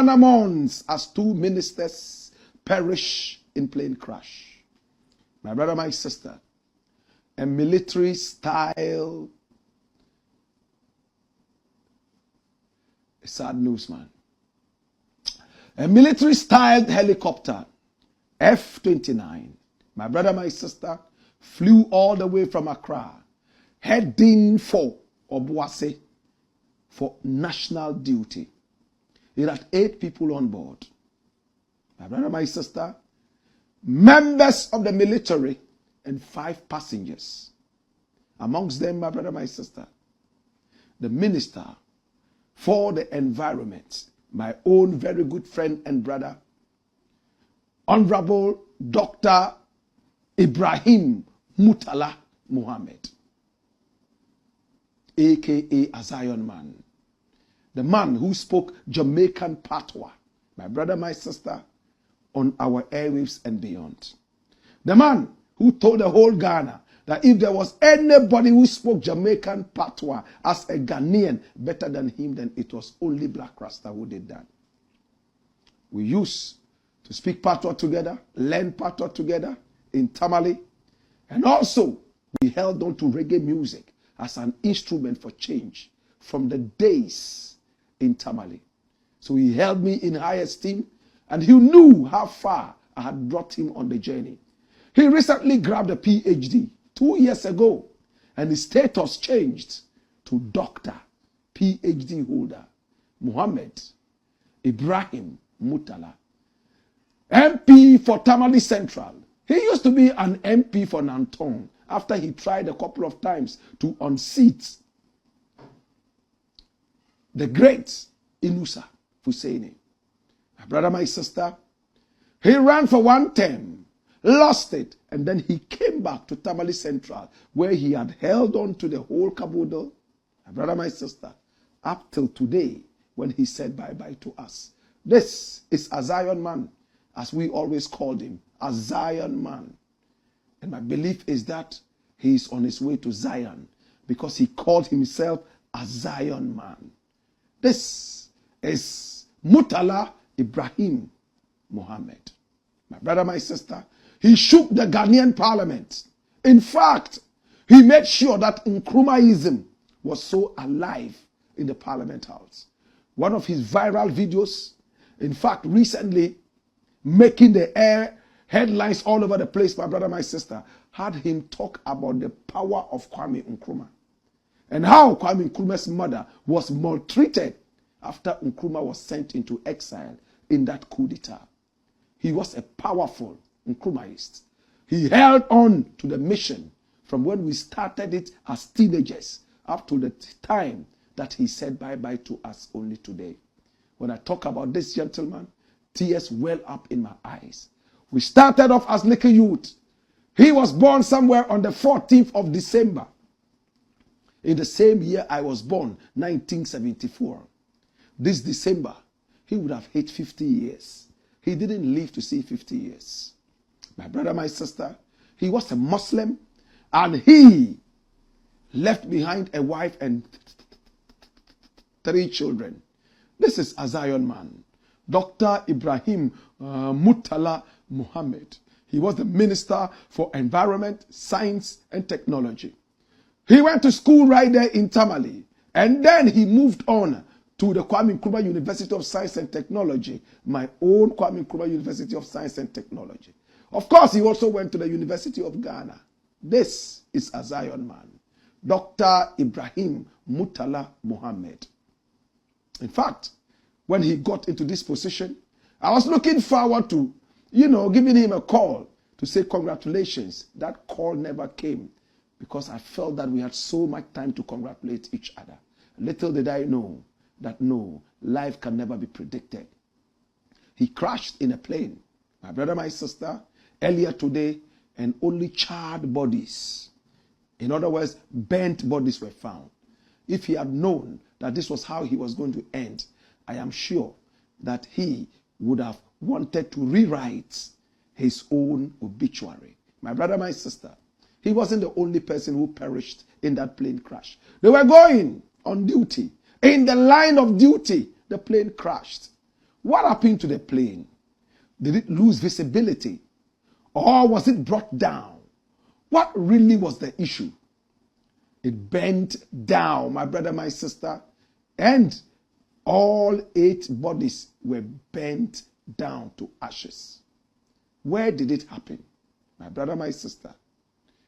Ghana mourns as 2 ministers perish in plane crash. My brother, my sister, a military style, a sad news, man. A military styled helicopter, F-29, my brother, my sister, flew all the way from Accra, heading for Obuasi for national duty. It had 8 people on board. My brother, my sister, members of the military and 5 passengers. Amongst them, my brother, my sister, the minister for the environment, my own very good friend and brother, Honorable Dr. Ibrahim Murtala Muhammad, aka a Zion man, the man who spoke Jamaican patois, my brother, my sister, on our airwaves and beyond. The man who told the whole Ghana that if there was anybody who spoke Jamaican patois as a Ghanaian better than him, then it was only Black Raster who did that. We used to speak patois together, learn patois together in Tamale, and also we held on to reggae music as an instrument for change from the days in Tamale. So he held me in high esteem, and he knew how far I had brought him on the journey. He recently grabbed a PhD 2 years ago, and his status changed to Doctor, PhD holder, Muhammad Ibrahim Murtala, MP for Tamale Central. He used to be an MP for Nantong after he tried a couple of times to unseat the great Inusa Husseini. My brother, my sister, he ran for 1 term, lost it, and then he came back to Tamale Central, where he had held on to the whole caboodle, my brother, my sister, up till today when he said bye-bye to us. This is a Zion man, as we always called him, a Zion man. And my belief is that he is on his way to Zion because he called himself a Zion man. This is Murtala Ibrahim Muhammad. My brother, my sister, he shook the Ghanaian parliament. In fact, he made sure that Nkrumahism was so alive in the parliament house. One of his viral videos, in fact, recently making the air headlines all over the place, my brother, my sister, had him talk about the power of Kwame Nkrumah and how Kwame Nkrumah's mother was maltreated after Nkrumah was sent into exile in that coup d'etat. He was a powerful Nkrumahist. He held on to the mission from when we started it as teenagers up to the time that he said bye-bye to us only today. When I talk about this gentleman, tears well up in my eyes. We started off as little youth. He was born somewhere on the 14th of December. In the same year I was born, 1974. This December, he would have hit 50 years. He didn't live to see 50 years. My brother, my sister, he was a Muslim, and he left behind a wife and 3 children. This is a Zion man, Dr. Ibrahim Murtala Muhammad. He was the Minister for Environment, Science and Technology. He went to school right there in Tamale, and then he moved on to the Kwame Nkrumah University of Science and Technology, my own Kwame Nkrumah University of Science and Technology. Of course, he also went to the University of Ghana. This is a Zion man, Dr. Ibrahim Murtala Muhammad. In fact, when he got into this position, I was looking forward to, giving him a call to say congratulations. That call never came because I felt that we had so much time to congratulate each other. Little did I know that no, life can never be predicted. He crashed in a plane, my brother, my sister, earlier today, and only charred bodies, in other words, burnt bodies were found. If he had known that this was how he was going to end, I am sure that he would have wanted to rewrite his own obituary. My brother, my sister, he wasn't the only person who perished in that plane crash. They were going on duty. In the line of duty, the plane crashed. What happened to the plane? Did it lose visibility? Or was it brought down? What really was the issue? It bent down, my brother, my sister, and all 8 bodies were bent down to ashes. Where did it happen? My brother, my sister,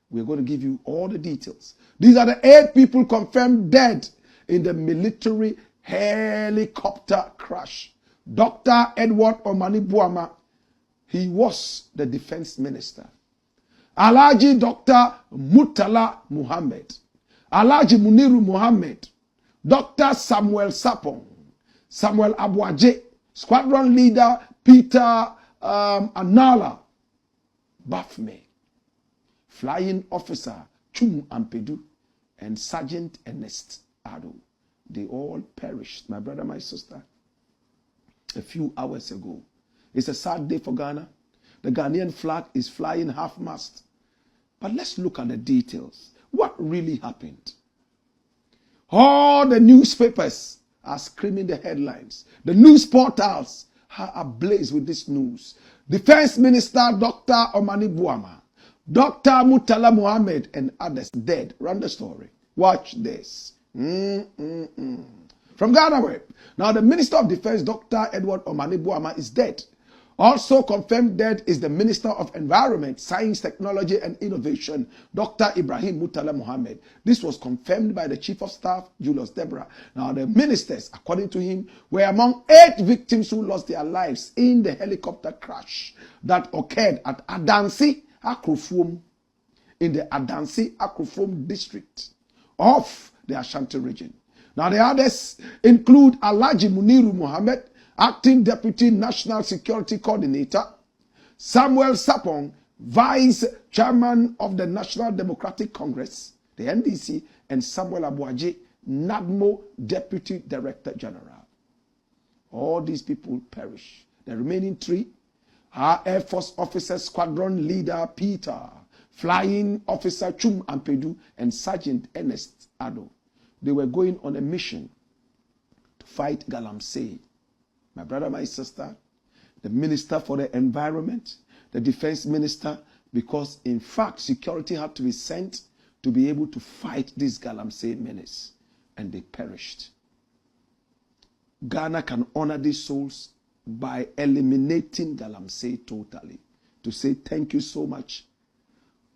we're going to give you all the details. These are the 8 people confirmed dead in the military helicopter crash. Dr. Edward Omanibuama, he was the defense minister. Alhaji Dr. Murtala Muhammad, Alhaji Muniru Muhammad, Dr. Samuel Sapong, Samuel Abuaje, squadron leader Peter Anala Bafme, flying officer Chum Ampedu, and Sergeant Ernest Ado. They all perished, my brother, my sister, a few hours ago. It's a sad day for Ghana. The Ghanaian flag is flying half-mast. But let's look at the details. What really happened? All the newspapers are screaming the headlines. The news portals are ablaze with this news. Defense Minister Dr. Omanibuama, Dr. Murtala Muhammad, and others dead. Run the story. Watch this. From Ghana Web. Now, the Minister of Defense, Dr. Edward Omanibuama, is dead. Also confirmed dead is the Minister of Environment, Science, Technology and Innovation, Dr. Ibrahim Murtala Muhammad. This was confirmed by the Chief of Staff, Julius Deborah. Now, the ministers, according to him, were among 8 victims who lost their lives in the helicopter crash that occurred at Adansi, Akrofom, in the Adansi, Akrofom district of the Ashanti region. Now, the others include Alhaji Muniru Muhammad, Acting Deputy National Security Coordinator, Samuel Sapong, Vice Chairman of the National Democratic Congress, the NDC, and Samuel Abuaje, NADMO Deputy Director General. All these people perish. The remaining 3 are Air Force Officer Squadron Leader Peter, Flying Officer Chum Ampedu, and Sergeant Ernest Ado. They were going on a mission to fight Galamsey. My brother, my sister, the Minister for the Environment, the Defense Minister, because in fact security had to be sent to be able to fight this Galamsey menace, and they perished. Ghana can honor these souls by eliminating Galamsey totally, to say thank you so much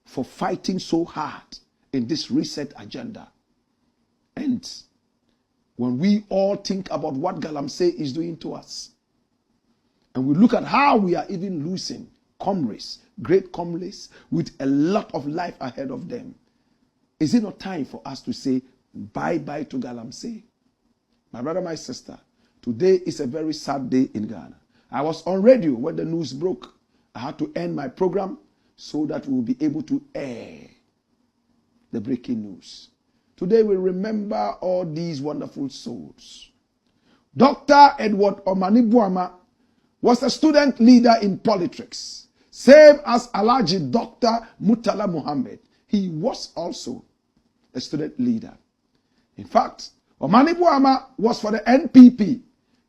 for fighting so hard in this reset agenda. And when we all think about what Galamsey is doing to us, and we look at how we are even losing comrades, great comrades, with a lot of life ahead of them, is it not time for us to say bye-bye to Galamsey? My brother, my sister, today is a very sad day in Ghana. I was on radio when the news broke. I had to end my program so that we will be able to air the breaking news. Today we remember all these wonderful souls. Dr. Edward Omanibuama was a student leader in politics. Same as Alhaji Dr. Murtala Muhammad. He was also a student leader. In fact, Omanibuama was for the NPP.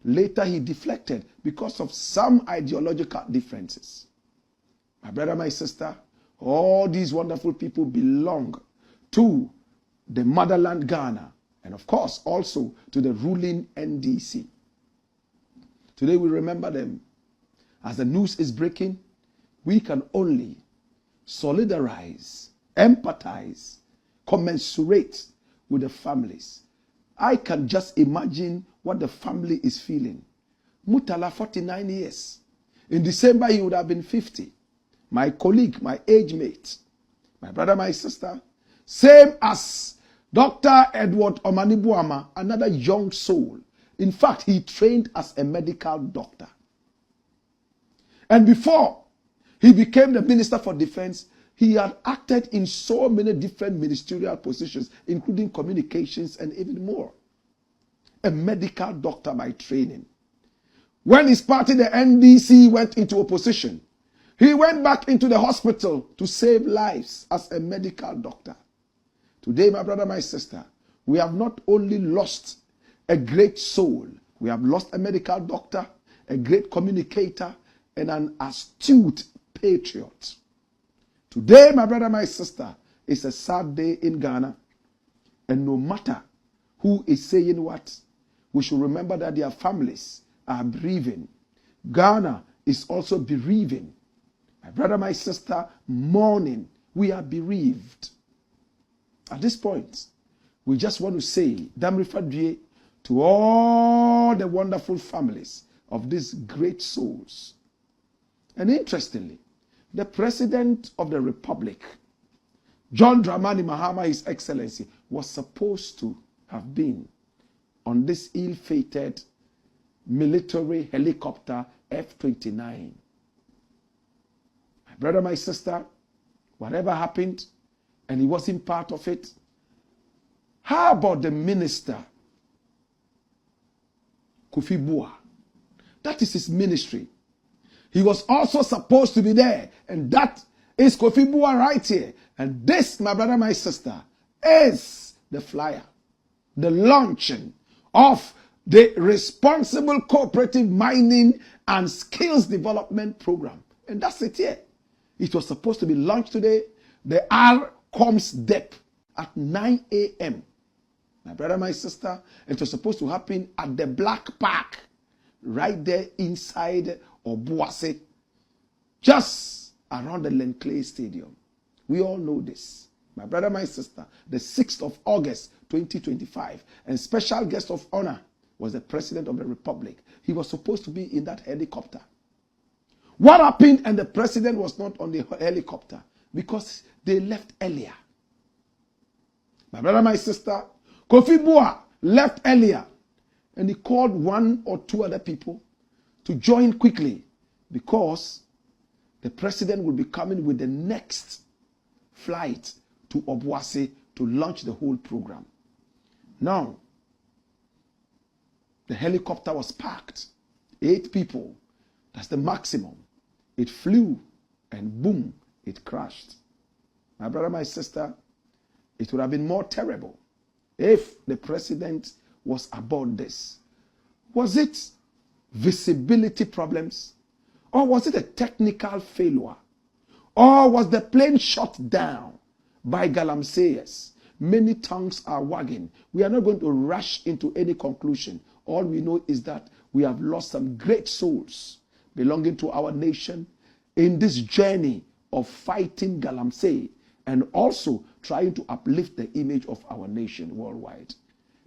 Later he deflected because of some ideological differences. My brother, my sister, all these wonderful people belong to the motherland Ghana, and of course also to the ruling NDC. Today we remember them. As the news is breaking, we can only solidarize, empathize, commensurate with the families. I can just imagine what the family is feeling. Murtala, 49 years. In December, he would have been 50. My colleague, my age mate, my brother, my sister, same as Dr. Edward Omanibuama, another young soul. In fact, he trained as a medical doctor. And before he became the Minister for Defense, he had acted in so many different ministerial positions, including communications and even more. A medical doctor by training. When his party, the NDC, went into opposition, he went back into the hospital to save lives as a medical doctor. Today, my brother, my sister, we have not only lost a great soul, we have lost a medical doctor, a great communicator, and an astute patriot. Today, my brother, my sister, is a sad day in Ghana. And no matter who is saying what, we should remember that their families are bereaving. Ghana is also bereaving. My brother, my sister, mourning. We are bereaved. At this point, we just want to say, Damri Fadrie, to all the wonderful families of these great souls. And interestingly, the President of the Republic, John Dramani Mahama, His Excellency, was supposed to have been on this ill-fated military helicopter F-29. My brother, my sister, whatever happened, and he wasn't part of it, how about the minister, Kofi Bua? That is his ministry. He was also supposed to be there, and that is Kofi Bua right here. And this, my brother, my sister, is the flyer, the launching of the Responsible Cooperative Mining and Skills Development Program. And that's it here. It was supposed to be launched today, the RCOMS DEP, at 9 a.m. My brother, my sister, it was supposed to happen at the Black Park, right there inside Obuasi, just around the Lenclay Stadium. We all know this. My brother, my sister, the 6th of August, 2025, and special guest of honor was the President of the Republic. He was supposed to be in that helicopter. What happened and the President was not on the helicopter? Because they left earlier. My brother, my sister, Kofi Bua left earlier, and he called one or two other people to join quickly, because the President will be coming with the next flight to Obuasi to launch the whole program. Now, the helicopter was packed. 8 people. That's the maximum. It flew, and boom, it crashed. My brother, my sister, it would have been more terrible if the President was aboard this. Was it visibility problems? Or was it a technical failure? Or was the plane shot down by galamseyers? Many tongues are wagging. We are not going to rush into any conclusion. All we know is that we have lost some great souls belonging to our nation in this journey of fighting galamsey and also trying to uplift the image of our nation worldwide.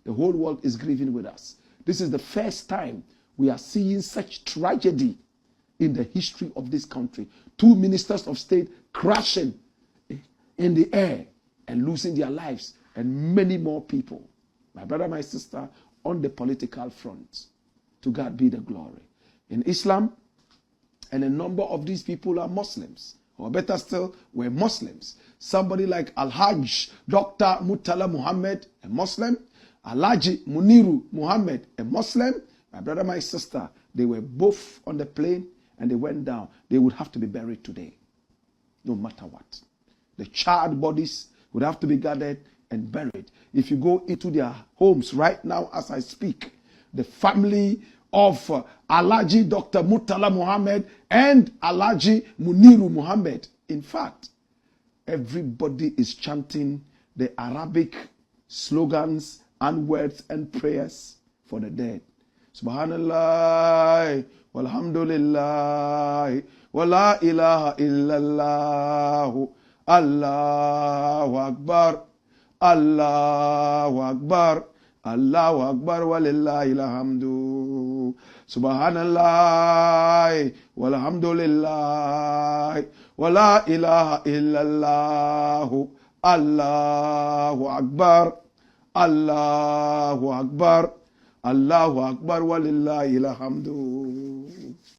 The whole world is grieving with us. This is the first time we are seeing such tragedy in the history of this country. 2 ministers of state crashing in the air and losing their lives, and many more people. My brother, my sister, on the political front. To God be the glory. In Islam, and a number of these people are Muslims, or better still, were Muslims. Somebody like Al-Hajj Dr. Murtala Muhammad, a Muslim. Alhaji Muniru Muhammad, a Muslim. My brother, my sister, they were both on the plane and they went down. They would have to be buried today, no matter what. The charred bodies would have to be gathered and buried. If you go into their homes right now as I speak, the family of Alhaji Dr. Murtala Muhammad and Alhaji Muniru Muhammad, in fact, everybody is chanting the Arabic slogans and words and prayers for the dead. Subhanallah, walhamdulillah, wa la ilaha illallah, Allahu Akbar, Allahu Akbar, Allahu Akbar, walillahi alhamdu. Subhanallah, walhamdulillah, wa la ilaha illallah, Allahu Akbar, Allahu Akbar, Allahu Akbar, walillahi alhamdu.